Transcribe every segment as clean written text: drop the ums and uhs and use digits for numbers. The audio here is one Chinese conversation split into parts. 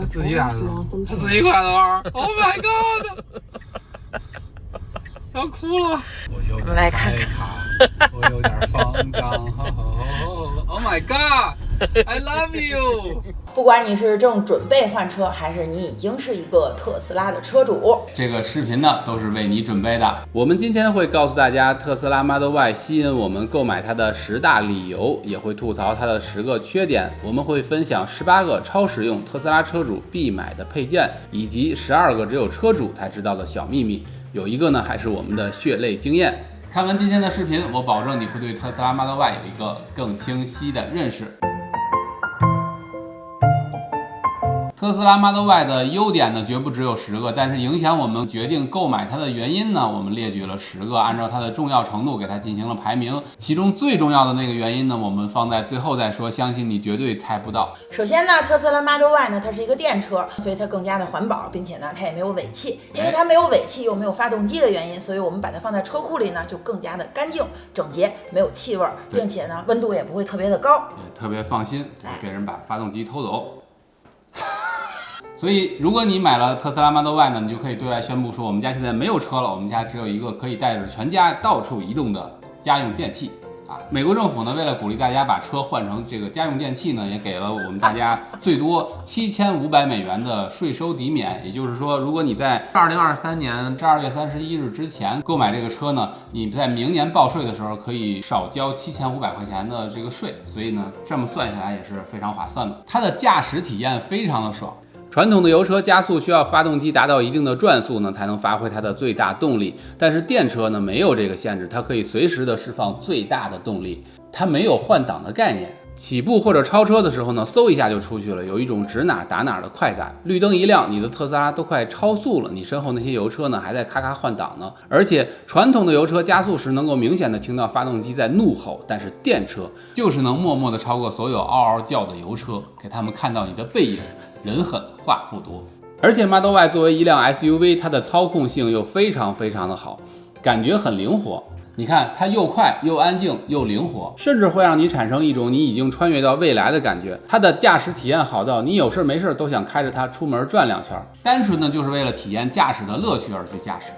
自己打的，他自己拐的弯 ，Oh my god！ 要哭了，我们来看看，我有点慌张，Oh my god！I love you。不管你是正准备换车，还是你已经是一个特斯拉的车主，这个视频呢都是为你准备的。我们今天会告诉大家特斯拉 Model Y 吸引我们购买它的10大理由，也会吐槽它的10个缺点。我们会分享18个超实用特斯拉车主必买的配件，以及12个只有车主才知道的小秘密。有一个呢还是我们的血泪经验。看完今天的视频，我保证你会对特斯拉 Model Y 有一个更清晰的认识。特斯拉 Model Y 的优点呢，绝不只有10个，但是影响我们决定购买它的原因呢，我们列举了10个，按照它的重要程度给它进行了排名。其中最重要的那个原因呢，我们放在最后再说，相信你绝对猜不到。首先呢，特斯拉 Model Y 呢，它是一个电车，所以它更加的环保，并且呢，它也没有尾气。因为它没有尾气又没有发动机的原因，所以我们把它放在车库里呢，就更加的干净、整洁，没有气味，并且呢，温度也不会特别的高，对，特别放心，别人把发动机偷走。所以，如果你买了特斯拉 Model Y 呢，你就可以对外宣布说，我们家现在没有车了，我们家只有一个可以带着全家到处移动的家用电器啊。美国政府呢，为了鼓励大家把车换成这个家用电器呢，也给了我们大家最多$7500的税收抵免。也就是说，如果你在2023年12月31日之前购买这个车呢，你在明年报税的时候可以少交$7500的这个税。所以呢，这么算下来也是非常划算的。它的驾驶体验非常的爽。传统的油车加速需要发动机达到一定的转速呢，才能发挥它的最大动力。但是电车呢，没有这个限制，它可以随时的释放最大的动力。它没有换挡的概念，起步或者超车的时候呢，嗖一下就出去了，有一种指哪打哪的快感。绿灯一亮，你的特斯拉都快超速了，你身后那些油车呢，还在咔咔换挡呢。而且传统的油车加速时能够明显的听到发动机在怒吼，但是电车就是能默默的超过所有嗷嗷叫的油车，给他们看到你的背影。人狠话不多，而且 Model Y 作为一辆 SUV， 它的操控性又非常的好，感觉很灵活。你看它又快又安静又灵活，甚至会让你产生一种你已经穿越到未来的感觉。它的驾驶体验好到你有事没事都想开着它出门转2圈，单纯的就是为了体验驾驶的乐趣而去驾驶，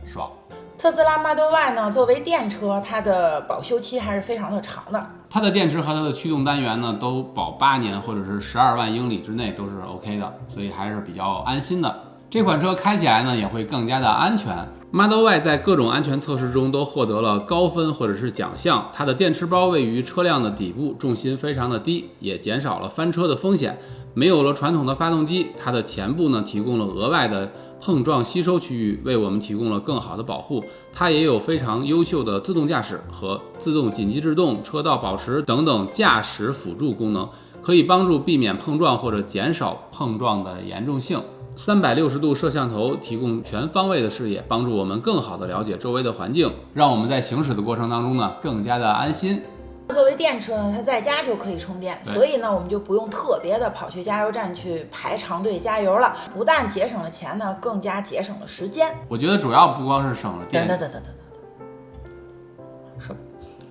爽。特斯拉 Model Y 呢，作为电车，它的保修期还是非常的长的。它的电池和它的驱动单元呢，都保8年或者是12万英里之内都是 OK 的，所以还是比较安心的。这款车开起来呢，也会更加的安全。Model Y 在各种安全测试中都获得了高分或者是奖项。它的电池包位于车辆的底部，重心非常的低，也减少了翻车的风险。没有了传统的发动机，它的前部呢提供了额外的碰撞吸收区域，为我们提供了更好的保护。它也有非常优秀的自动驾驶和自动紧急制动、车道保持等等驾驶辅助功能，可以帮助避免碰撞或者减少碰撞的严重性。360度摄像头提供全方位的视野，帮助我们更好的了解周围的环境，让我们在行驶的过程当中呢更加的安心。作为电车呢，它在家就可以充电，所以呢，我们就不用特别的跑去加油站去排长队加油了。不但节省了钱呢，更加节省了时间。我觉得主要不光是省了电。等，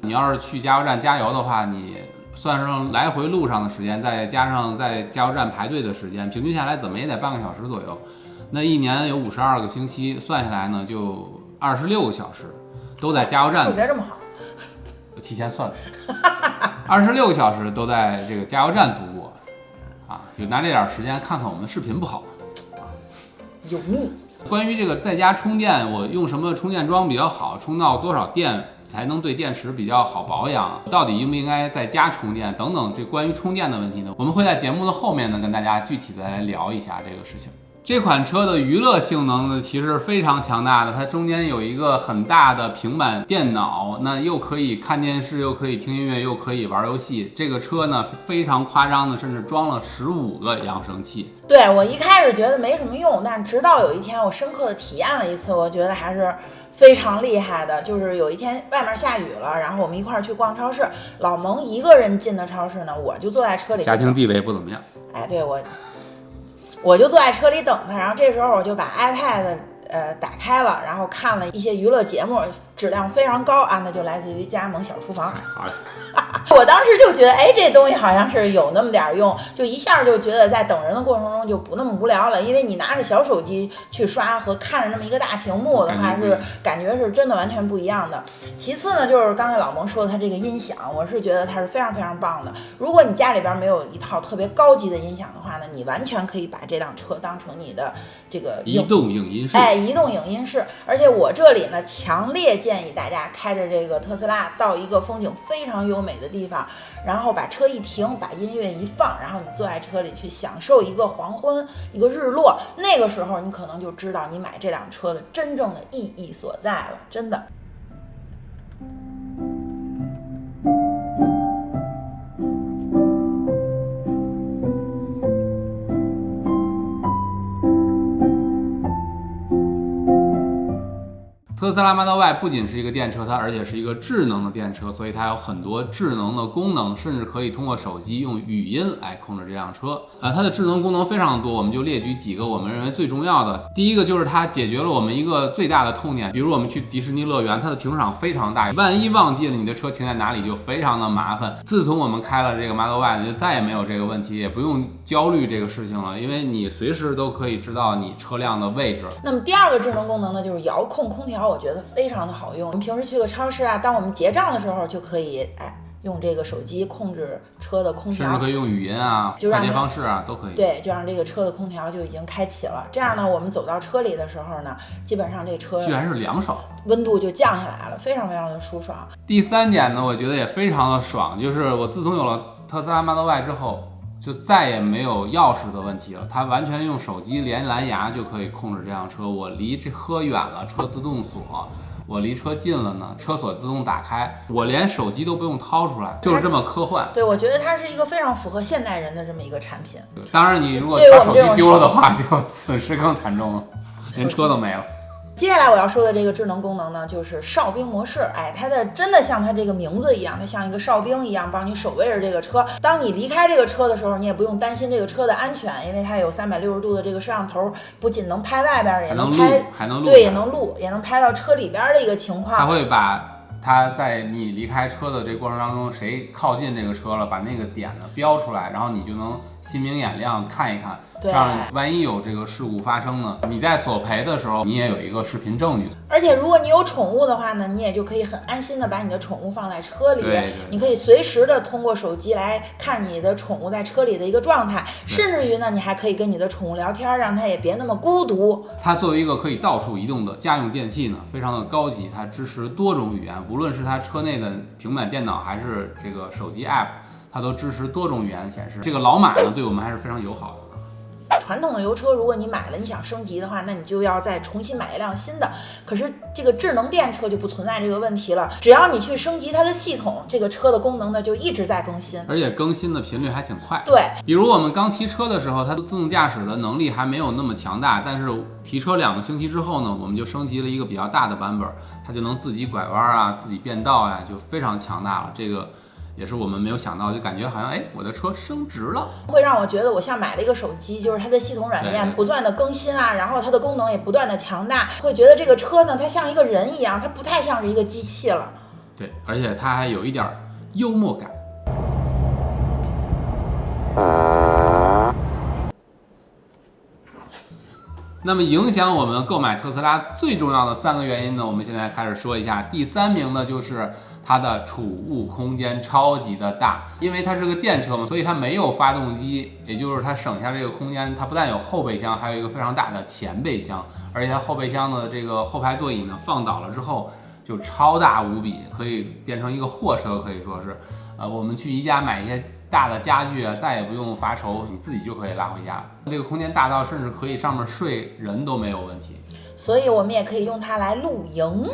你要是去加油站加油的话，你算上来回路上的时间，再加上在加油站排队的时间，平均下来怎么也得半个小时左右。那一年有52个星期，算下来呢就26个小时都在加油站。数学这么好。提前算了，26个小时都在这个加油站度过啊！就拿这点时间看看我们的视频不好吗？油腻。关于这个在家充电，我用什么充电桩比较好？充到多少电才能对电池比较好保养？到底应不应该在家充电？等等，这关于充电的问题呢，我们会在节目的后面呢跟大家具体的来聊一下这个事情。这款车的娱乐性能呢，其实非常强大的。它中间有一个很大的平板电脑，那又可以看电视，又可以听音乐，又可以玩游戏。这个车呢，非常夸张的，甚至装了15个扬声器。对，我一开始觉得没什么用，但直到有一天我深刻的体验了一次，我觉得还是非常厉害的。就是有一天外面下雨了，然后我们一块儿去逛超市，老蒙一个人进的超市呢，我就坐在车里。家庭地位不怎么样。哎，对，我就坐在车里等他，然后这时候我就把 iPad 打开了，然后看了一些娱乐节目，质量非常高啊，那就来自于加盟小厨房。好嘞。我当时就觉得，哎，这东西好像是有那么点用，就一下就觉得在等人的过程中就不那么无聊了，因为你拿着小手机去刷和看着那么一个大屏幕的话，是感觉是真的完全不一样的。其次呢，就是刚才老蒙说的它这个音响，我是觉得它是非常非常棒的。如果你家里边没有一套特别高级的音响的话呢，你完全可以把这辆车当成你的这个移动影音室。移动影音室。而且我这里呢，强烈建议大家开着这个特斯拉到一个风景非常优美的地方，然后把车一停，把音乐一放，然后你坐在车里去享受一个黄昏，一个日落。那个时候你可能就知道你买这辆车的真正的意义所在了，真的。特斯拉 Model Y 不仅是一个电车，它而且是一个智能的电车，所以它有很多智能的功能，甚至可以通过手机用语音来控制这辆车。它的智能功能非常多，我们就列举几个我们认为最重要的。第一个就是它解决了我们一个最大的痛点，比如我们去迪士尼乐园，它的停车场非常大，万一忘记了你的车停在哪里就非常的麻烦。自从我们开了这个 Model Y 就再也没有这个问题，也不用焦虑这个事情了，因为你随时都可以知道你车辆的位置。那么第二个智能功能呢，就是遥控空调，我觉得非常的好用。我们平时去个超市啊，当我们结账的时候就可以用这个手机控制车的空调，甚至可以用语音啊、快捷方式啊都可以。对，就让这个车的空调就已经开启了。这样呢，我们走到车里的时候呢，基本上这车居然是凉爽，温度就降下来了，非常非常的舒爽。第三点呢，我觉得也非常的爽，就是我自从有了特斯拉 Model Y 之后，就再也没有钥匙的问题了，它完全用手机连蓝牙就可以控制这辆车。我离这车远了，车自动锁；我离车近了呢，车锁自动打开，我连手机都不用掏出来，就是这么科幻。对，我觉得它是一个非常符合现代人的这么一个产品。当然，你如果把手机丢了的话，就损失更惨重了，连车都没了。接下来我要说的这个智能功能呢，就是哨兵模式。它的真的像它这个名字一样，它像一个哨兵一样帮你守卫着这个车。当你离开这个车的时候，你也不用担心这个车的安全，因为它有360度的这个摄像头，不仅能拍外边，也能拍，还能录，对，也能录，也能拍到车里边的一个情况。它会把它在你离开车的这个过程当中，谁靠近这个车了，把那个点呢标出来，然后你就能心明眼亮看一看，这样万一有这个事故发生呢，你在索赔的时候你也有一个视频证据。而且如果你有宠物的话呢，你也就可以很安心的把你的宠物放在车里，对，你可以随时的通过手机来看你的宠物在车里的一个状态，甚至于呢，你还可以跟你的宠物聊天，让它也别那么孤独。它作为一个可以到处移动的家用电器呢，非常的高级，它支持多种语言，无论是它车内的平板电脑还是这个手机 app， 它都支持多种语言显示。这个老马呢，对我们还是非常友好的。传统的油车，如果你买了，你想升级的话，那你就要再重新买一辆新的。可是这个智能电车就不存在这个问题了，只要你去升级它的系统，这个车的功能呢就一直在更新，而且更新的频率还挺快。对，比如我们刚提车的时候，它的自动驾驶的能力还没有那么强大，但是提车2个星期之后呢，我们就升级了一个比较大的版本，它就能自己拐弯啊，自己变道呀，就非常强大了。这个也是我们没有想到，就感觉好像我的车升值了，会让我觉得我像买了一个手机，就是它的系统软件不断的更新啊，然后它的功能也不断的强大，会觉得这个车呢，它像一个人一样，它不太像是一个机器了。对，而且它还有一点幽默感。那么影响我们购买特斯拉最重要的3个原因呢，我们现在开始说一下。第3名呢，就是它的储物空间超级的大，因为它是个电车嘛，所以它没有发动机，也就是它省下这个空间。它不但有后备箱，还有一个非常大的前备箱，而且它后备箱的这个后排座椅呢，放倒了之后就超大无比，可以变成一个货车，可以说是，我们去宜家买一些大的家具啊，再也不用发愁，你自己就可以拉回家。这个空间大到甚至可以上面睡人都没有问题，所以我们也可以用它来露营。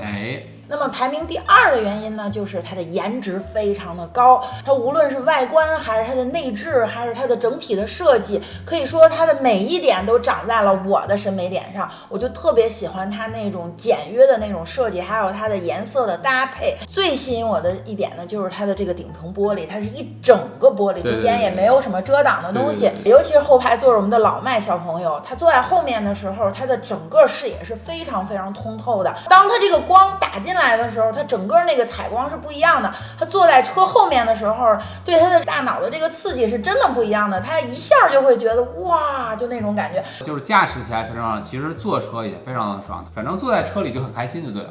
那么排名第2的原因呢，就是它的颜值非常的高，它无论是外观还是它的内置，还是它的整体的设计，可以说它的每一点都长在了我的审美点上。我就特别喜欢它那种简约的那种设计，还有它的颜色的搭配。最吸引我的一点呢，就是它的这个顶棚玻璃，它是一整个玻璃，中间也没有什么遮挡的东西。尤其是后排坐着我们的老麦小朋友，他坐在后面的时候，他的整个视野是非常非常通透的。当他这个光打进来的时候，他整个那个采光是不一样的。他坐在车后面的时候，对他的大脑的这个刺激是真的不一样的。他一下就会觉得哇，就那种感觉。就是驾驶起来非常爽，其实坐车也非常的爽，反正坐在车里就很开心就对了。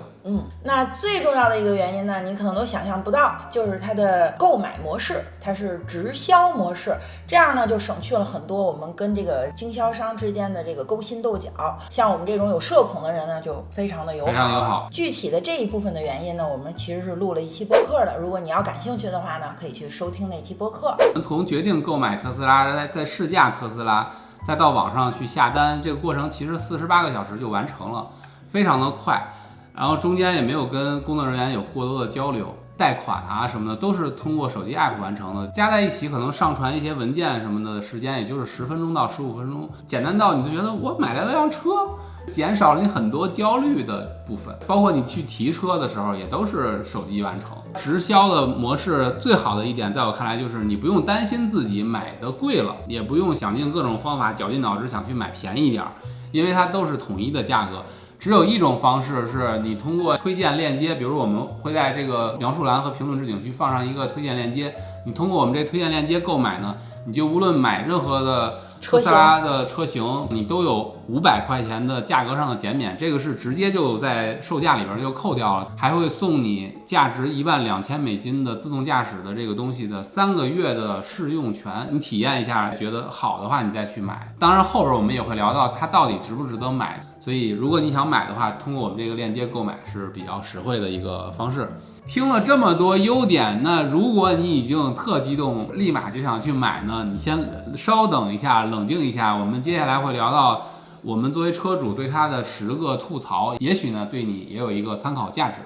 那最重要的一个原因呢，你可能都想象不到，就是它的购买模式，它是直销模式，这样呢就省去了很多我们跟这个经销商之间的这个勾心斗角。像我们这种有社恐的人呢，就非常的友好。非常友好。具体的这一部分的原因呢，我们其实是录了一期播客的，如果你要感兴趣的话呢，可以去收听那期播客。从决定购买特斯拉，在试驾特斯拉，再到网上去下单，这个过程其实48个小时就完成了，非常的快。然后中间也没有跟工作人员有过多的交流，贷款啊什么的都是通过手机 app 完成的，加在一起可能上传一些文件什么的时间也就是10分钟到15分钟，简单到你就觉得我买来了辆车，减少了你很多焦虑的部分，包括你去提车的时候也都是手机完成。直销的模式最好的一点，在我看来就是你不用担心自己买的贵了，也不用想尽各种方法绞尽脑汁想去买便宜一点，因为它都是统一的价格。只有一种方式是你通过推荐链接，比如我们会在这个描述栏和评论置顶区放上一个推荐链接，你通过我们这推荐链接购买呢，你就无论买任何的特斯拉的车型，你都有500块钱的价格上的减免，这个是直接就在售价里边就扣掉了，还会送你价值12000美金的自动驾驶的这个东西的3个月的试用权，你体验一下，觉得好的话你再去买。当然后边我们也会聊到它到底值不值得买，所以如果你想买的话，通过我们这个链接购买是比较实惠的一个方式。听了这么多优点，那如果你已经特激动，立马就想去买呢，你先稍等一下，冷静一下。我们接下来会聊到我们作为车主对它的10个吐槽，也许呢对你也有一个参考价值。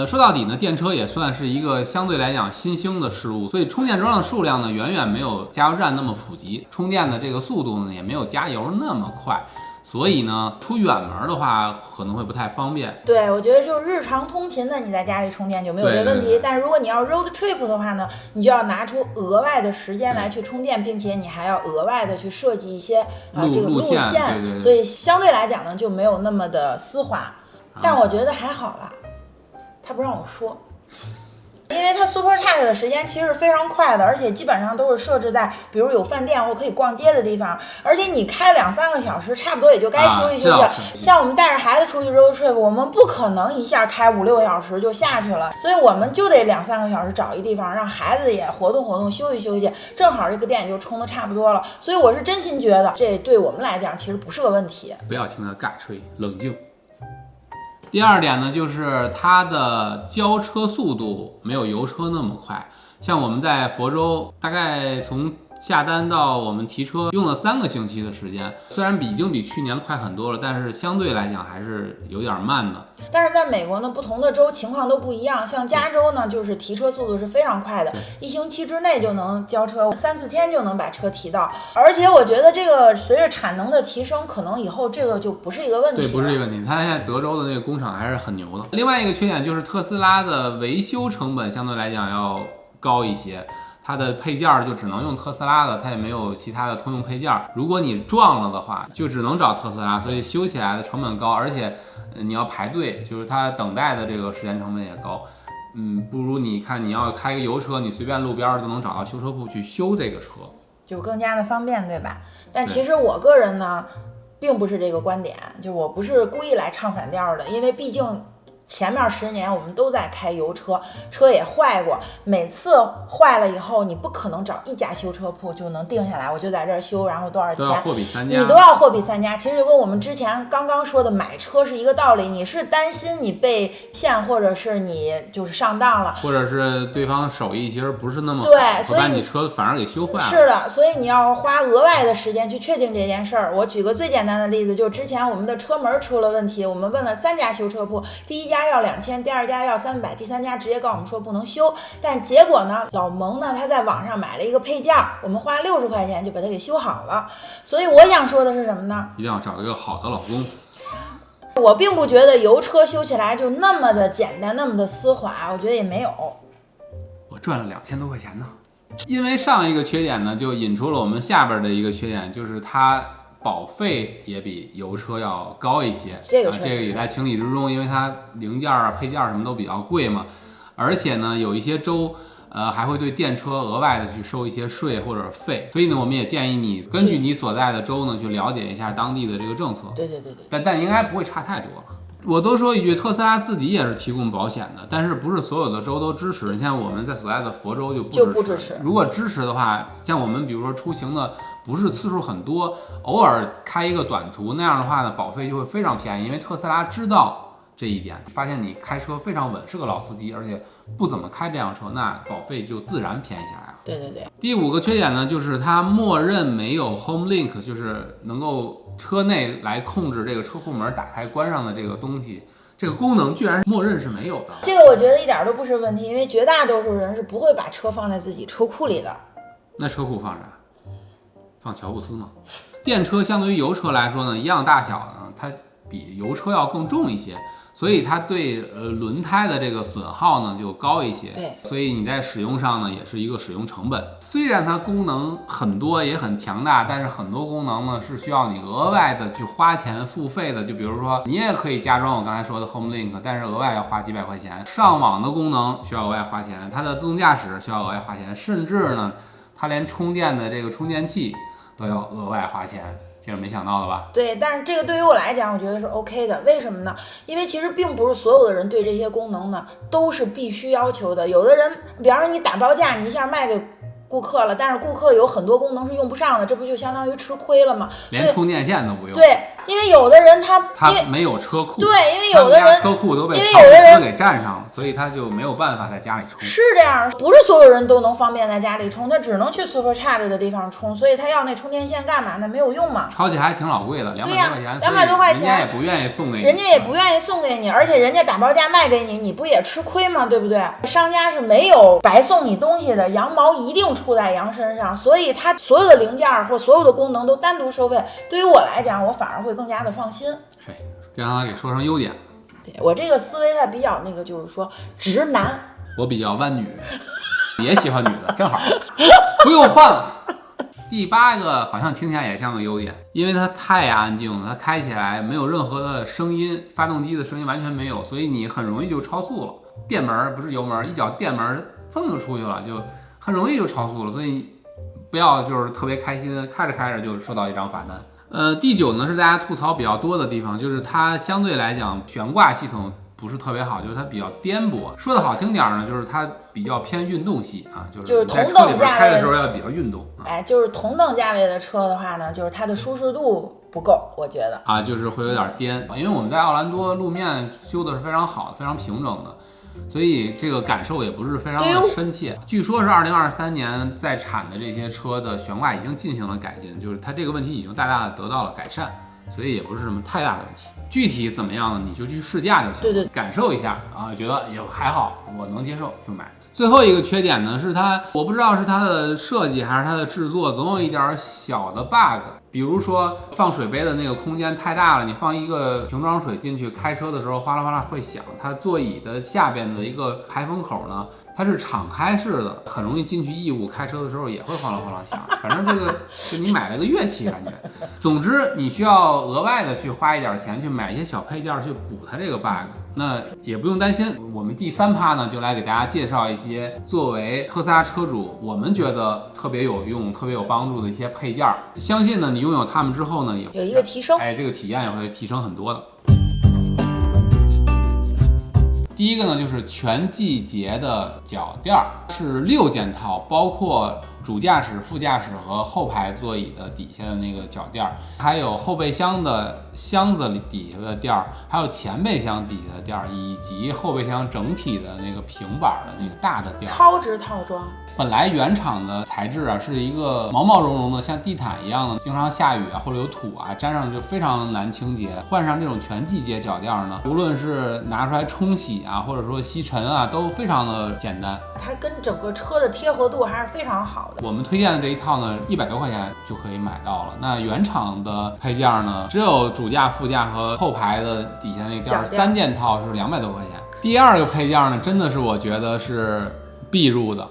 说到底呢，电车也算是一个相对来讲新兴的事物，所以充电桩的数量呢远远没有加油站那么普及，充电的这个速度呢也没有加油那么快。所以呢，出远门的话可能会不太方便。对，我觉得就是日常通勤呢，你在家里充电就没有这个问题。对，但是如果你要 road trip 的话呢，你就要拿出额外的时间来去充电，并且你还要额外的去设计一些这个路线，对，所以相对来讲呢就没有那么的丝滑。但我觉得还好啦，他不让我说。因为它 Supercharge 的时间其实是非常快的，而且基本上都是设置在比如有饭店或可以逛街的地方，而且你开2-3个小时差不多也就该休息休息了。像我们带着孩子出去 road trip， 我们不可能一下开5-6个小时就下去了，所以我们就得2-3个小时找一地方让孩子也活动活动休息休息，正好这个电就充的差不多了。所以我是真心觉得这对我们来讲其实不是个问题。不要听他尬吹，冷静。第二点呢，就是它的交车速度没有油车那么快。像我们在佛州，大概从下单到我们提车用了3个星期的时间，虽然已经比去年快很多了，但是相对来讲还是有点慢的。但是在美国呢，不同的州情况都不一样。像加州呢，就是提车速度是非常快的，1星期之内就能交车，3-4天就能把车提到。而且我觉得这个随着产能的提升，可能以后这个就不是一个问题了。对，不是一个问题。它现在德州的那个工厂还是很牛的。另外一个缺点就是特斯拉的维修成本相对来讲要高一些。它的配件就只能用特斯拉的，它也没有其他的通用配件。如果你撞了的话，就只能找特斯拉，所以修起来的成本高，而且你要排队，就是它等待的这个时间成本也高。不如你看你要开个油车，你随便路边都能找到修车铺去修这个车，就更加的方便，对吧？但其实我个人呢，并不是这个观点，就我不是故意来唱反调的，因为毕竟前面10年我们都在开油车，车也坏过，每次坏了以后，你不可能找一家修车铺就能定下来，我就在这儿修，然后多少钱，都要货比三家，你都要货比三家。其实就跟我们之前刚刚说的买车是一个道理，你是担心你被骗，或者是你就是上当了，或者是对方手艺其实不是那么好，对，所以把你车反而给修坏了。是的，所以你要花额外的时间去确定这件事儿。我举个最简单的例子，就之前我们的车门出了问题，我们问了3家修车铺，第1家要2000，第2家要300，第3家直接告诉我们说不能修。但结果呢，老蒙呢他在网上买了一个配件，我们花60块钱就把它给修好了。所以我想说的是什么呢？一定要找一个好的老公。我并不觉得油车修起来就那么的简单，那么的丝滑，我觉得也没有。我赚了2000多块钱呢。因为上一个缺点呢，就引出了我们下边的一个缺点，就是它保费也比油车要高一些。这个也在情理之中，因为它零件啊、配件什么都比较贵嘛。而且呢，有一些州还会对电车额外的去收一些税或者费，所以呢，我们也建议你根据你所在的州呢去了解一下当地的这个政策。对，但应该不会差太多。我多说一句，特斯拉自己也是提供保险的，但是不是所有的州都支持。你像我们在所在的佛州就不支持。如果支持的话，像我们比如说出行的不是次数很多，偶尔开一个短途，那样的话呢，保费就会非常便宜，因为特斯拉知道这一点，发现你开车非常稳，是个老司机，而且不怎么开这辆车，那保费就自然便宜下来了。对。第5个缺点呢，就是它默认没有 Home Link， 就是能够车内来控制这个车库门打开关上的这个东西，这个功能居然默认是没有的。这个我觉得一点都不是问题，因为绝大多数人是不会把车放在自己车库里的。那车库放啥？放乔布斯吗？电车相对于油车来说呢，一样大小呢，它比油车要更重一些，所以它对轮胎的这个损耗呢就高一些。对，所以你在使用上呢也是一个使用成本。虽然它功能很多也很强大，但是很多功能呢是需要你额外的去花钱付费的。就比如说你也可以加装我刚才说的 Home Link， 但是额外要花几百块钱。上网的功能需要额外花钱，它的自动驾驶需要额外花钱，甚至呢它连充电的这个充电器都要额外花钱。这是没想到的吧？对，但是这个对于我来讲，我觉得是 OK 的。为什么呢？因为其实并不是所有的人对这些功能呢都是必须要求的。有的人，比方说你打包价，你一下卖给顾客了，但是顾客有很多功能是用不上的，这不就相当于吃亏了吗？连充电线都不用。对，因为有的人他没有车库，对，因为有的人车库都被乔布斯给占上了，所以他就没有办法在家里充。是这样，不是所有人都能方便在家里充，他只能去 Supercharge 的地方充，所以他要那充电线干嘛呢？没有用嘛。超起还挺老贵的，200多块钱，200多块钱，人家也不愿意送给你，人家也不愿意送给你，而且人家打包价卖给你，你不也吃亏吗？对不对？商家是没有白送你东西的，羊毛一定出在羊身上，所以他所有的零件或所有的功能都单独收费。对于我来讲，我反而会更加的放心。嘿，让他给说成优点。对，我这个思维它比较那个，就是说直男。我比较弯女，也喜欢女的，正好不用换了。第8个好像听起来也像个优点，因为它太安静了，它开起来没有任何的声音，发动机的声音完全没有，所以你很容易就超速了。电门不是油门，一脚电门噌就出去了，就很容易就超速了。所以不要就是特别开心，开着开着就收到一张罚单。第9呢是大家吐槽比较多的地方，就是它相对来讲悬挂系统不是特别好，就是它比较颠簸。说的好听点呢，就是它比较偏运动系啊，就是同等价位开的时候要比较运动。就是同等价位的车的话呢，就是它的舒适度不够，我觉得啊，就是会有点颠。因为我们在奥兰多路面修的是非常好的，非常平整的。所以这个感受也不是非常的深切。据说是2023年在产的这些车的悬挂已经进行了改进，就是它这个问题已经大大的得到了改善，所以也不是什么太大的问题。具体怎么样呢？你就去试驾就行，对，感受一下啊，觉得也还好，我能接受就买。最后一个缺点呢是它，我不知道是它的设计还是它的制作，总有一点小的 bug。比如说放水杯的那个空间太大了，你放一个瓶装水进去，开车的时候哗啦哗啦会响。它座椅的下边的一个排风口呢，它是敞开式的，很容易进去异物，开车的时候也会哗啦哗啦响。反正这个就你买了个乐器感觉。总之你需要额外的去花一点钱去买一些小配件去补它这个 bug。那也不用担心，我们第3趴呢就来给大家介绍一些作为特斯拉车主我们觉得特别有用、特别有帮助的一些配件。相信呢你拥有它们之后呢，也有一个提升，这个体验也会提升很多的。第一个呢就是全季节的脚垫儿，是6件套，包括主驾驶、副驾驶和后排座椅的底下的那个脚垫儿，还有后备箱的箱子里底下的垫儿，还有前备箱底下的垫儿，以及后备箱整体的那个平板的那个大的垫儿。超值套装。本来原厂的材质啊是一个毛毛茸茸的，像地毯一样的，经常下雨啊或者有土啊，粘上就非常难清洁。换上这种全季节脚垫呢，无论是拿出来冲洗啊，或者说吸尘啊，都非常的简单。它跟整个车的贴合度还是非常好的。我们推荐的这一套呢，100多块钱就可以买到了。那原厂的配件呢，只有主驾、副驾和后排的底下那垫3件套是200多块钱。第二个配件呢，真的是我觉得是必入的。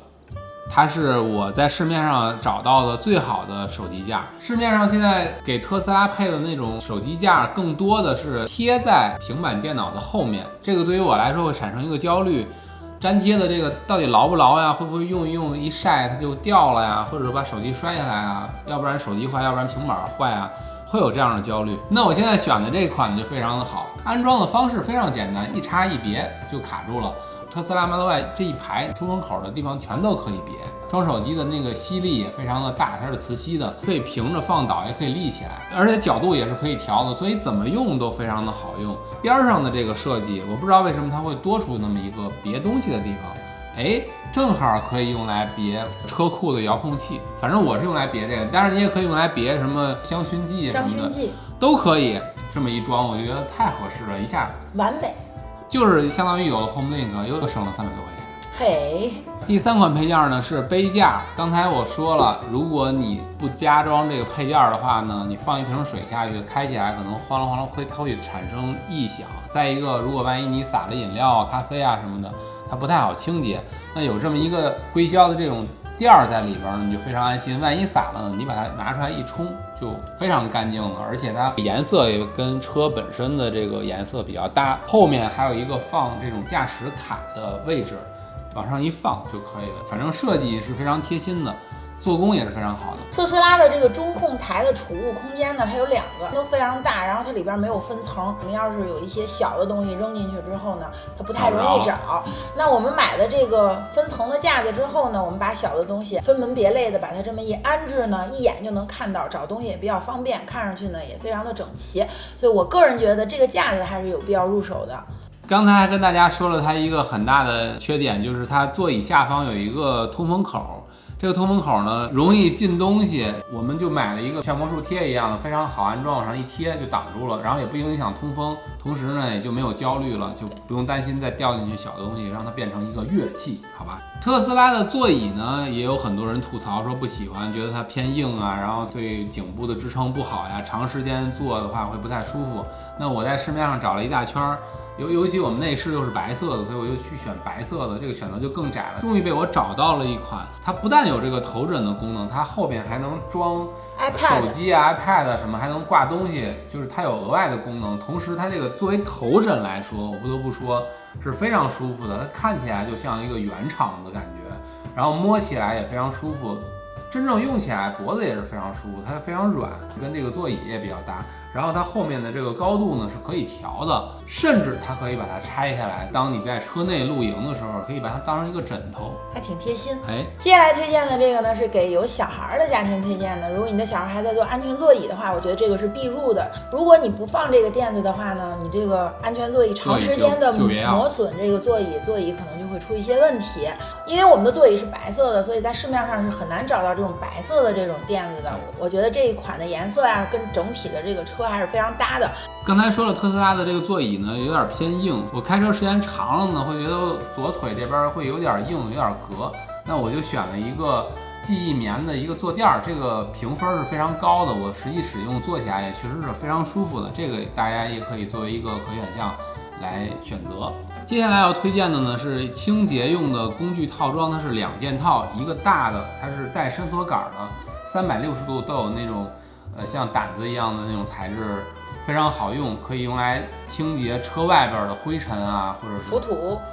它是我在市面上找到的最好的手机架。市面上现在给特斯拉配的那种手机架，更多的是贴在平板电脑的后面，这个对于我来说会产生一个焦虑。粘贴的这个到底牢不牢呀？会不会用一用一晒它就掉了呀？或者把手机摔下来啊？要不然手机坏，要不然平板坏啊？会有这样的焦虑。那我现在选的这款就非常的好，安装的方式非常简单，一插一别就卡住了。特斯拉 Model Y 这一排出风口的地方全都可以别，装手机的那个吸力也非常的大，它是磁吸的，可以平着放倒，也可以立起来，而且角度也是可以调的，所以怎么用都非常的好用。边上的这个设计，我不知道为什么它会多出那么一个别东西的地方，正好可以用来别车库的遥控器，反正我是用来别这个，当然你也可以用来别什么香薰剂什么的，都可以这么一装，我就觉得太合适了，一下完美。就是相当于有了 HomeLink， 又省了300多块钱。嘿，第3款配件呢是杯架。刚才我说了，如果你不加装这个配件的话呢，你放一瓶水下去，开起来可能哗啦哗啦它会产生异响。再一个，如果万一你洒了饮料啊、咖啡啊什么的，它不太好清洁。那有这么一个硅胶的这种垫儿在里边呢，你就非常安心。万一洒了呢，你把它拿出来一冲，就非常干净了，而且它颜色也跟车本身的这个颜色比较搭。后面还有一个放这种驾驶卡的位置，往上一放就可以了。反正设计是非常贴心的，做工也是非常好的。特斯拉的这个中控台的储物空间呢，它有2个，都非常大，然后它里边没有分层。我们要是有一些小的东西扔进去之后呢，它不太容易找。那我们买的这个分层的架子之后呢，我们把小的东西分门别类的把它这么一安置呢，一眼就能看到，找东西也比较方便，看上去呢也非常的整齐。所以我个人觉得这个架子还是有必要入手的。刚才还跟大家说了它一个很大的缺点，就是它座椅下方有一个通风口。这个通风口呢容易进东西，我们就买了一个像魔术贴一样的，非常好安装，往上一贴就挡住了，然后也不影响通风，同时呢也就没有焦虑了，就不用担心再掉进去小东西，让它变成一个乐器，好吧？特斯拉的座椅呢也有很多人吐槽说不喜欢，觉得它偏硬啊，然后对颈部的支撑不好呀，长时间坐的话会不太舒服。那我在市面上找了一大圈，尤其我们内饰又是白色的，所以我就去选白色的，这个选择就更窄了。终于被我找到了一款，它不但有这个头枕的功能，它后面还能装手机啊、iPad 什么，还能挂东西，就是它有额外的功能。同时，它这个作为头枕来说，我不得不说是非常舒服的，它看起来就像一个原厂的感觉，然后摸起来也非常舒服。真正用起来脖子也是非常舒服，它非常软，跟这个座椅也比较搭。然后它后面的这个高度呢是可以调的，甚至它可以把它拆下来，当你在车内露营的时候，可以把它当成一个枕头，还挺贴心。接下来推荐的这个呢是给有小孩的家庭推荐的。如果你的小孩还在坐安全座椅的话，我觉得这个是必入的。如果你不放这个垫子的话呢，你这个安全座椅长时间的磨损这个座椅可能就会出一些问题。因为我们的座椅是白色的，所以在市面上是很难找到这种白色的这种垫子的。我觉得这一款的颜色啊，跟整体的这个车还是非常搭的。刚才说了，特斯拉的这个座椅呢有点偏硬，我开车时间长了呢，会觉得左腿这边会有点硬，有点硌。那我就选了一个记忆棉的一个坐垫，这个评分是非常高的，我实际使用坐起来也确实是非常舒服的，这个大家也可以作为一个可选项来选择。接下来要推荐的呢是清洁用的工具套装，它是2件套，一个大的它是带伸缩杆的，360度都有那种像掸子一样的那种材质，非常好用，可以用来清洁车外边的灰尘啊，或者是浮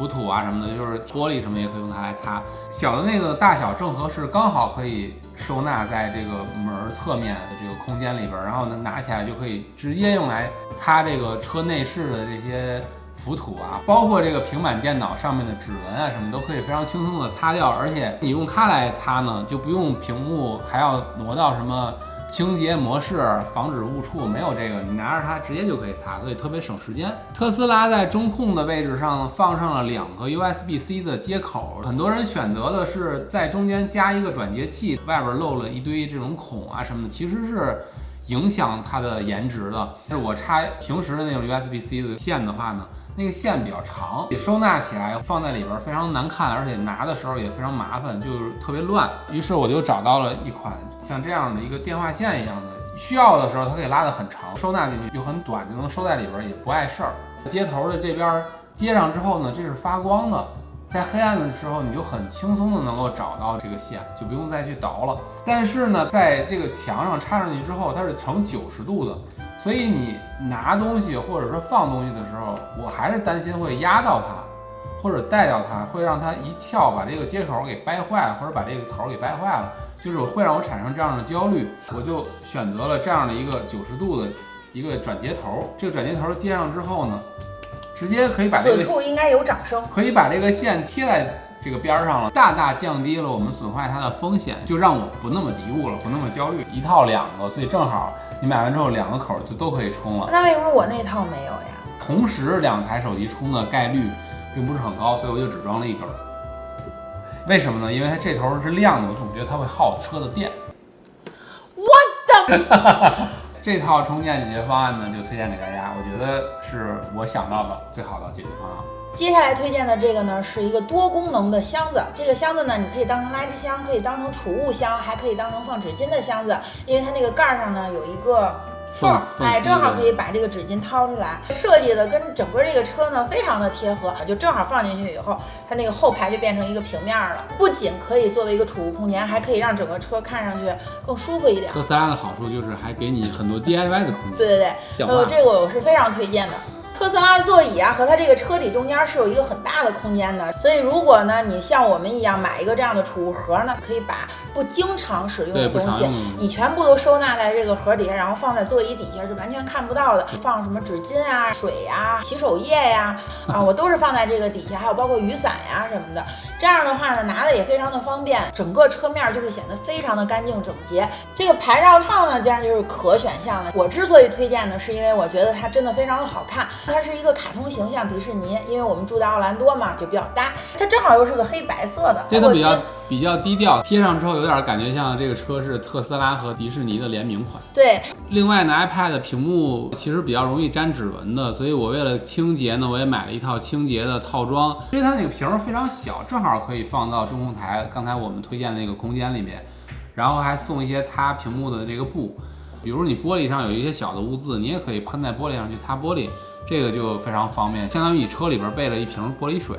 土啊什么的，就是玻璃什么也可以用它来擦。小的那个大小正合适，刚好可以收纳在这个门侧面的这个空间里边，然后呢拿起来就可以直接用来擦这个车内饰的这些浮土啊，包括这个平板电脑上面的指纹啊什么都可以非常轻松的擦掉，而且你用它来擦呢，就不用屏幕还要挪到什么清洁模式，防止误触，没有这个，你拿着它直接就可以擦，所以特别省时间。特斯拉在中控的位置上放上了2个 USB-C 的接口，很多人选择的是在中间加一个转接器，外边漏了一堆这种孔啊什么的，其实是影响它的颜值的。是我插平时的那种 USB-C 的线的话呢，那个线比较长，也收纳起来放在里边非常难看，而且拿的时候也非常麻烦，就是特别乱。于是我就找到了一款像这样的一个电话线一样的，需要的时候它可以拉得很长，收纳进去又很短，就能收在里边，也不碍事儿。接头的这边接上之后呢，这是发光的。在黑暗的时候，你就很轻松的能够找到这个线，就不用再去倒了。但是呢，在这个墙上插上去之后，它是呈90度的，所以你拿东西或者说放东西的时候，我还是担心会压到它，或者带到它，会让它一翘把这个接口给掰坏了，或者把这个头给掰坏了，就是会让我产生这样的焦虑。我就选择了这样的一个90度的一个转接头，这个转接头接上之后呢，直接可以把这个此处应该有掌声，可以把这个线贴在这个边上了，大大降低了我们损坏它的风险，就让我不那么嘀咕了，不那么焦虑。一套2个，所以正好你买完之后2个口就都可以充了。那为什么我那套没有呀？同时2台手机充的概率并不是很高，所以我就只装了1根。为什么呢？因为它这头是亮的，我总觉得它会耗车的电。我的这套充电解决方案呢，就推荐给大家，我觉得是我想到的最好的解决方案。接下来推荐的这个呢，是一个多功能的箱子。这个箱子呢，你可以当成垃圾箱，可以当成储物箱，还可以当成放纸巾的箱子。因为它那个盖上呢有一个缝，哎，正好可以把这个纸巾掏出来。设计的跟整个这个车呢非常的贴合，就正好放进去以后，它那个后排就变成一个平面了。不仅可以作为一个储物空间，还可以让整个车看上去更舒服一点。特斯拉的好处就是还给你很多 DIY 的空间。对对对，这个我是非常推荐的。特斯拉的座椅啊和它这个车体中间是有一个很大的空间的，所以如果呢你像我们一样买一个这样的储物盒呢，可以把不经常使用的东西你全部都收纳在这个盒底下，然后放在座椅底下是完全看不到的。放什么纸巾啊、水呀、洗手液呀我都是放在这个底下，还有包括雨伞呀什么的。这样的话呢，拿的也非常的方便，整个车面就会显得非常的干净整洁。这个牌照套呢，这样就是可选项了。我之所以推荐呢，是因为我觉得它真的非常的好看。它是一个卡通形象迪士尼，因为我们住在奥兰多嘛，就比较搭。它正好又是个黑白色的，这个比较低调，贴上之后有点感觉像这个车是特斯拉和迪士尼的联名款。对，另外呢 ，iPad 屏幕其实比较容易沾指纹的，所以我为了清洁呢，我也买了一套清洁的套装，因为它那个屏非常小，正好可以放到中控台刚才我们推荐的那个空间里面，然后还送一些擦屏幕的这个布。比如你玻璃上有一些小的污渍，你也可以喷在玻璃上去擦玻璃，这个就非常方便，相当于你车里边备了一瓶玻璃水。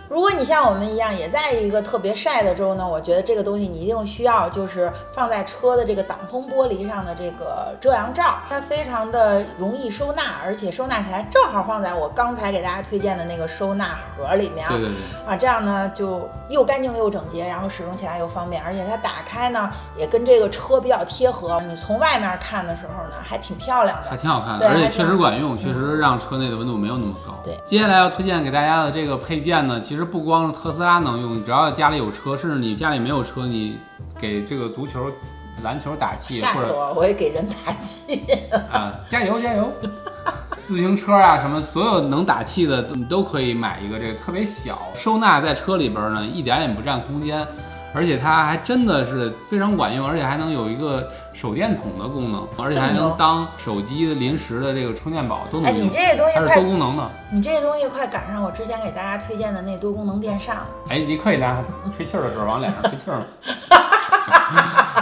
如果你像我们一样也在一个特别晒的州呢，我觉得这个东西你一定需要，就是放在车的这个挡风玻璃上的这个遮阳罩，它非常的容易收纳，而且收纳起来正好放在我刚才给大家推荐的那个收纳盒里面。对对对啊，这样呢就又干净又整洁，然后使用起来又方便，而且它打开呢也跟这个车比较贴合，你从外面看的时候呢还挺漂亮的，还挺好看的，而且确实管用，确实让车内的温度没有那么高。对，接下来要推荐给大家的这个配件呢，其实不光是特斯拉能用，只要家里有车，甚至你家里没有车，你给这个足球、篮球打气，吓死我！我也给人打气啊，加油加油！自行车啊，什么所有能打气的，你都可以买一个，这个特别小，收纳在车里边呢，一点也不占空间。而且它还真的是非常管用，而且还能有一个手电筒的功能，而且还能当手机临时的这个充电宝都能用。你这个东西它是多功能的。你这个东西快赶上我之前给大家推荐的那多功能电扇了。哎，你可以拿吹气儿的时候往脸上吹气儿吗？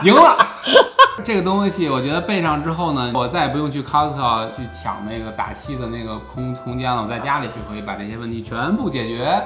赢了。这个东西我觉得备上之后呢，我再也不用去 Costco 去抢那个打气的那个空间了，我在家里就可以把这些问题全部解决，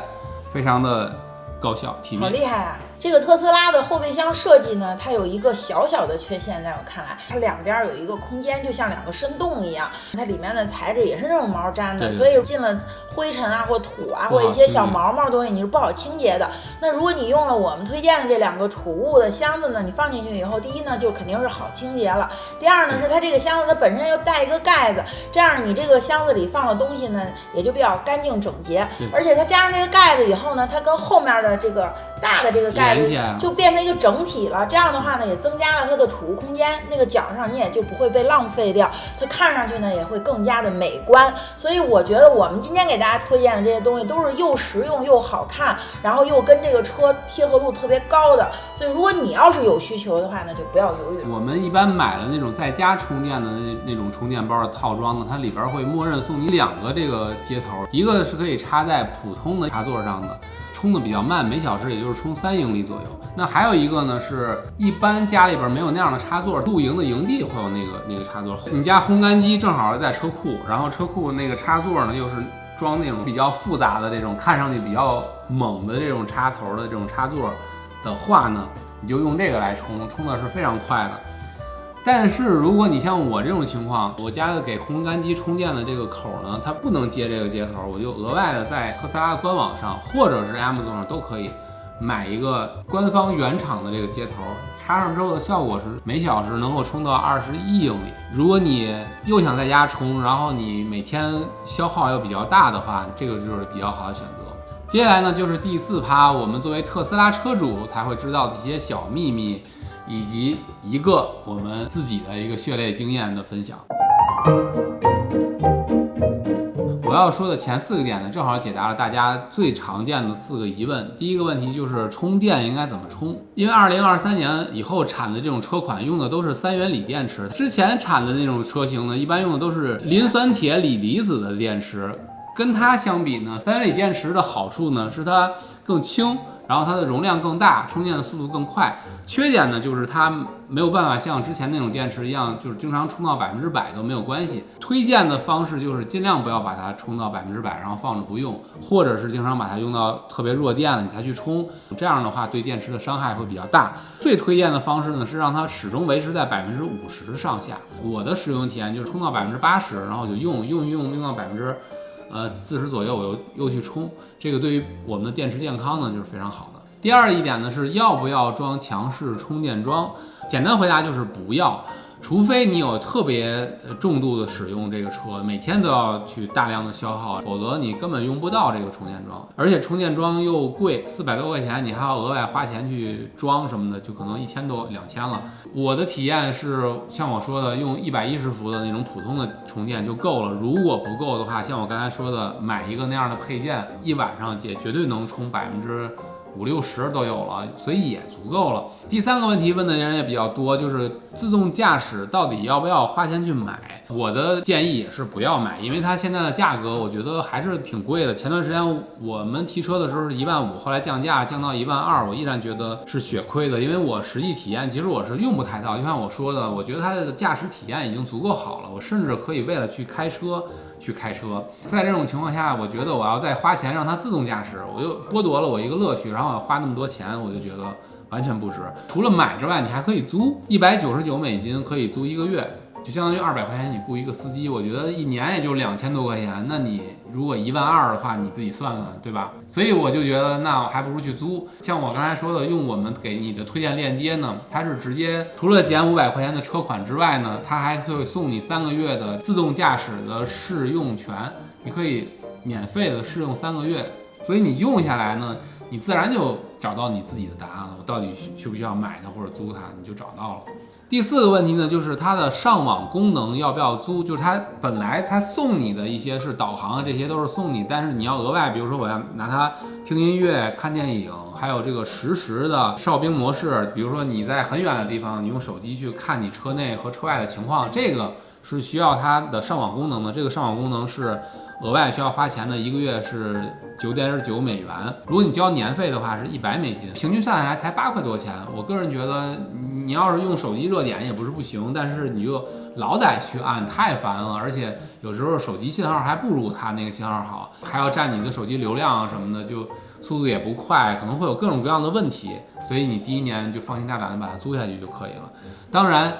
非常的高效体面。好厉害啊！这个特斯拉的后备箱设计呢，它有一个小小的缺陷，在我看来，它两边有一个空间，就像2个深洞一样，它里面的材质也是那种毛毡的，所以进了灰尘啊或土啊或一些小毛东西，你是不好清洁的。那如果你用了我们推荐的这2个储物的箱子呢，你放进去以后，第一呢就肯定是好清洁了，第二呢是它这个箱子它本身又带一个盖子，这样你这个箱子里放的东西呢也就比较干净整洁，而且它加上这个盖子以后呢，它跟后面的这个大的这个盖子就变成一个整体了，这样的话呢也增加了它的储物空间，那个角上你也就不会被浪费掉，它看上去呢也会更加的美观。所以我觉得我们今天给大家推荐的这些东西都是又实用又好看，然后又跟这个车贴合度特别高的，所以如果你要是有需求的话呢，就不要犹豫。我们一般买了那种在家充电的那种充电包的套装呢，它里边会默认送你2个这个接头，一个是可以插在普通的插座上的，充的比较慢，每小时也就是充3英里左右。那还有一个呢，是一般家里边没有那样的插座，露营的营地会有那个插座。你家烘干机正好在车库，然后车库那个插座呢又是装那种比较复杂的这种看上去比较猛的这种插头的这种插座的话呢，你就用这个来充的是非常快的。但是如果你像我这种情况，我家的给烘干机充电的这个口呢，它不能接这个接头，我就额外的在特斯拉官网上或者是 Amazon 上都可以买一个官方原厂的这个接头，插上之后的效果是每小时能够充到21英里。如果你又想在家充，然后你每天消耗又比较大的话，这个就是比较好的选择。接下来呢，就是第4趴，我们作为特斯拉车主才会知道的一些小秘密，以及一个我们自己的一个血泪经验的分享。我要说的前4个点呢，正好解答了大家最常见的4个疑问。第一个问题就是充电应该怎么充？因为2023年以后产的这种车款用的都是3元锂电池，之前产的那种车型呢，一般用的都是磷酸铁锂离子的电池。跟它相比呢，3元锂电池的好处呢是它更轻，然后它的容量更大，充电的速度更快。缺点呢就是它没有办法像之前那种电池一样，就是经常充到100%都没有关系。推荐的方式就是尽量不要把它充到100%，然后放着不用，或者是经常把它用到特别弱电了你才去充，这样的话对电池的伤害会比较大。最推荐的方式呢是让它始终维持在50%上下。我的使用体验就是充到80%，然后就用到40%左右，我又去充，这个对于我们的电池健康呢就是非常好的。第二一点呢是要不要装强势充电桩？简单回答就是不要，除非你有特别重度的使用这个车，每天都要去大量的消耗，否则你根本用不到这个充电桩。而且充电桩又贵，400多块钱，你还要额外花钱去装什么的，就可能1000多2000了。我的体验是像我说的，用110伏的那种普通的充电就够了。如果不够的话，像我刚才说的，买一个那样的配件，一晚上也绝对能充50%-60%都有了，所以也足够了。第3个问题问的人也比较多，就是自动驾驶到底要不要花钱去买？我的建议也是不要买，因为它现在的价格我觉得还是挺贵的。前段时间我们提车的时候是15000，后来降价降到12000，我依然觉得是血亏的，因为我实际体验其实我是用不太到。就像我说的，我觉得它的驾驶体验已经足够好了，我甚至可以为了去开车。在这种情况下，我觉得我要再花钱让它自动驾驶，我就剥夺了我一个乐趣，然后我花那么多钱，我就觉得完全不值。除了买之外，你还可以租$199可以租1个月，就相当于200块钱你雇一个司机，我觉得1年也就2000多块钱。那你如果12000的话，你自己算算，对吧？所以我就觉得那我还不如去租。像我刚才说的，用我们给你的推荐链接呢，它是直接除了减500块钱的车款之外呢，它还会送你3个月的自动驾驶的试用权，你可以免费的试用3个月。所以你用下来呢，你自然就找到你自己的答案了，我到底需不需要买它或者租它，你就找到了。第4个问题呢，就是它的上网功能要不要租？就是它本来它送你的一些是导航啊，这些都是送你，但是你要额外，比如说我要拿它听音乐、看电影，还有这个实时的哨兵模式，比如说你在很远的地方，你用手机去看你车内和车外的情况，这个是需要它的上网功能的。这个上网功能是额外需要花钱的，1个月是$9.9。如果你交年费的话是$100，平均算下来才8块多钱。我个人觉得你要是用手机热点也不是不行，但是你就老得去按，太烦了。而且有时候手机信号还不如它那个信号好，还要占你的手机流量啊什么的，就速度也不快，可能会有各种各样的问题。所以你第一年就放心大胆的把它租下去就可以了。当然，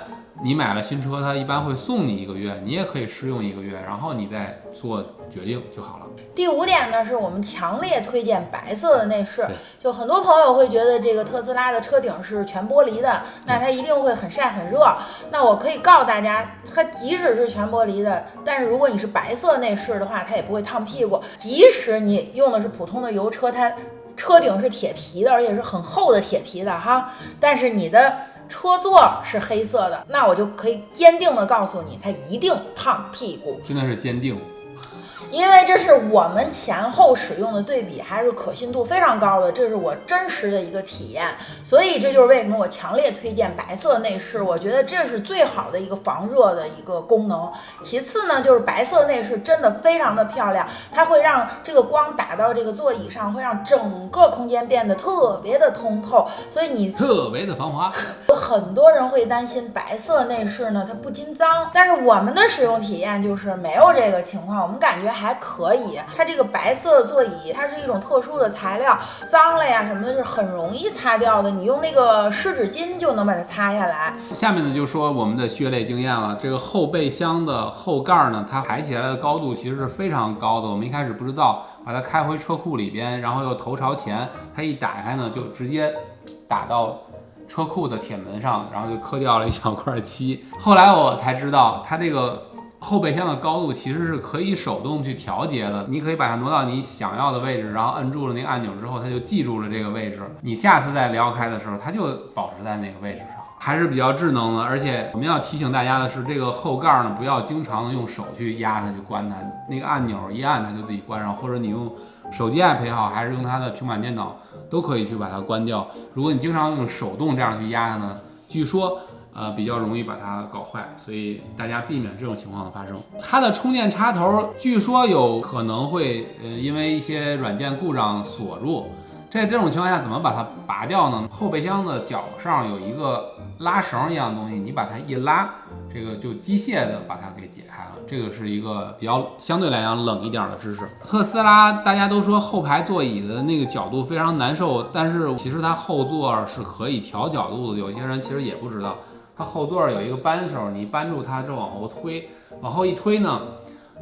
你买了新车，它一般会送你1个月，你也可以试用1个月，然后你再做决定就好了。第5点呢，是我们强烈推荐白色的内饰。就很多朋友会觉得这个特斯拉的车顶是全玻璃的，那它一定会很晒很热。那我可以告诉大家，它即使是全玻璃的，但是如果你是白色内饰的话，它也不会烫屁股。即使你用的是普通的油车，它车顶是铁皮的，而且是很厚的铁皮的哈，但是你的车座是黑色的，那我就可以坚定的告诉你，它一定烫屁股。真的是坚定。因为这是我们前后使用的对比，还是可信度非常高的，这是我真实的一个体验，所以这就是为什么我强烈推荐白色内饰，我觉得这是最好的一个防热的一个功能。其次呢，就是白色内饰真的非常的漂亮，它会让这个光打到这个座椅上，会让整个空间变得特别的通透，所以你特别的防滑。有很多人会担心白色内饰呢它不禁脏，但是我们的使用体验就是没有这个情况，我们感觉还可以。它这个白色座椅它是一种特殊的材料，脏了呀什么的是很容易擦掉的，你用那个湿纸巾就能把它擦下来。下面呢就说我们的血泪经验了。这个后备箱的后盖呢，它抬起来的高度其实是非常高的，我们一开始不知道，把它开回车库里边，然后又头朝前，它一打开呢就直接打到车库的铁门上，然后就磕掉了一小块漆。后来我才知道，它这个后备箱的高度其实是可以手动去调节的，你可以把它挪到你想要的位置，然后摁住了那个按钮之后，它就记住了这个位置，你下次再撩开的时候，它就保持在那个位置上，还是比较智能的。而且我们要提醒大家的是，这个后盖呢，不要经常的用手去压它去关它，那个按钮一按它就自己关上，或者你用手机 app 也好，还是用它的平板电脑都可以去把它关掉。如果你经常用手动这样去压它呢，据说比较容易把它搞坏，所以大家避免这种情况的发生。它的充电插头据说有可能会因为一些软件故障锁住，在这种情况下怎么把它拔掉呢？后备箱的脚上有一个拉绳一样的东西，你把它一拉，这个就机械的把它给解开了。这个是一个比较相对来讲冷一点的知识。特斯拉大家都说后排座椅的那个角度非常难受，但是其实它后座是可以调角度的，有些人其实也不知道。它后座有一个扳手，你扳住它之后往后推，往后一推呢，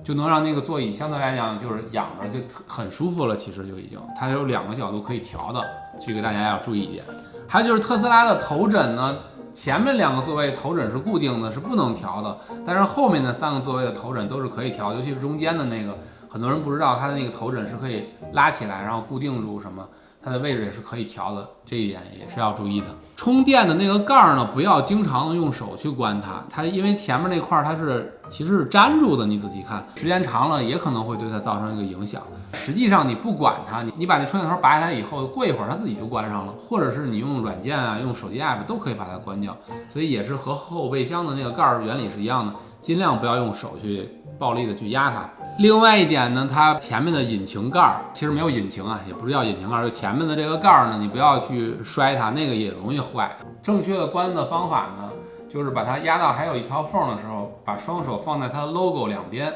就能让那个座椅相对来讲就是仰着就很舒服了。其实就已经它有2个角度可以调的，这个大家要注意一点。还有就是特斯拉的头枕呢，前面2个座位头枕是固定的，是不能调的，但是后面的3个座位的头枕都是可以调，尤其是中间的那个，很多人不知道它的那个头枕是可以拉起来，然后固定住什么。它的位置也是可以调的，这一点也是要注意的。充电的那个盖儿呢，不要经常的用手去关它，因为前面那块它是其实是粘住的，你仔细看，时间长了也可能会对它造成一个影响。实际上你不管它，你把那充电头拔下来以后，过一会儿它自己就关上了，或者是你用软件啊，用手机 app 都可以把它关掉。所以也是和后备箱的那个盖儿原理是一样的，尽量不要用手去暴力的去压它。另外一点呢，它前面的引擎盖其实没有引擎啊，也不是叫引擎盖，就前面的这个盖呢，你不要去摔它，那个也容易坏。正确的关的方法呢，就是把它压到还有一条缝的时候，把双手放在它的 logo 两边，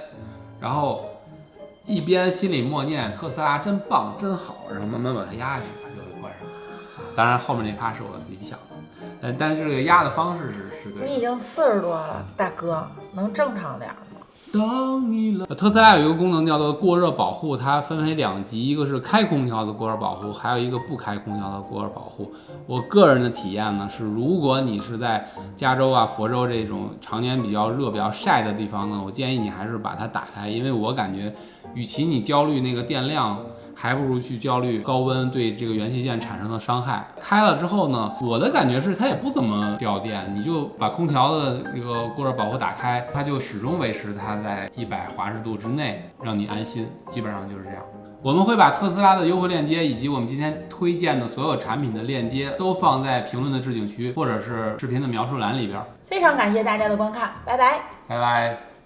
然后一边心里默念特斯拉真棒真好，然后慢慢把它压下去，它就会关上。当然后面那趴是我自己想的，但是这个压的方式是对的。你已经40多了，大哥，能正常点吗？当你了。特斯拉有一个功能叫做过热保护，它分为2级，一个是开空调的过热保护，还有一个不开空调的过热保护。我个人的体验呢是，如果你是在加州啊、佛州这种常年比较热、比较晒的地方呢，我建议你还是把它打开，因为我感觉，与其你焦虑那个电量，还不如去焦虑高温对这个元器件产生的伤害。开了之后呢，我的感觉是它也不怎么掉电，你就把空调的这个过热保护打开，它就始终维持它在100华氏度之内，让你安心，基本上就是这样。我们会把特斯拉的优惠链接以及我们今天推荐的所有产品的链接都放在评论的置顶区或者是视频的描述栏里边。非常感谢大家的观看，拜拜，拜拜。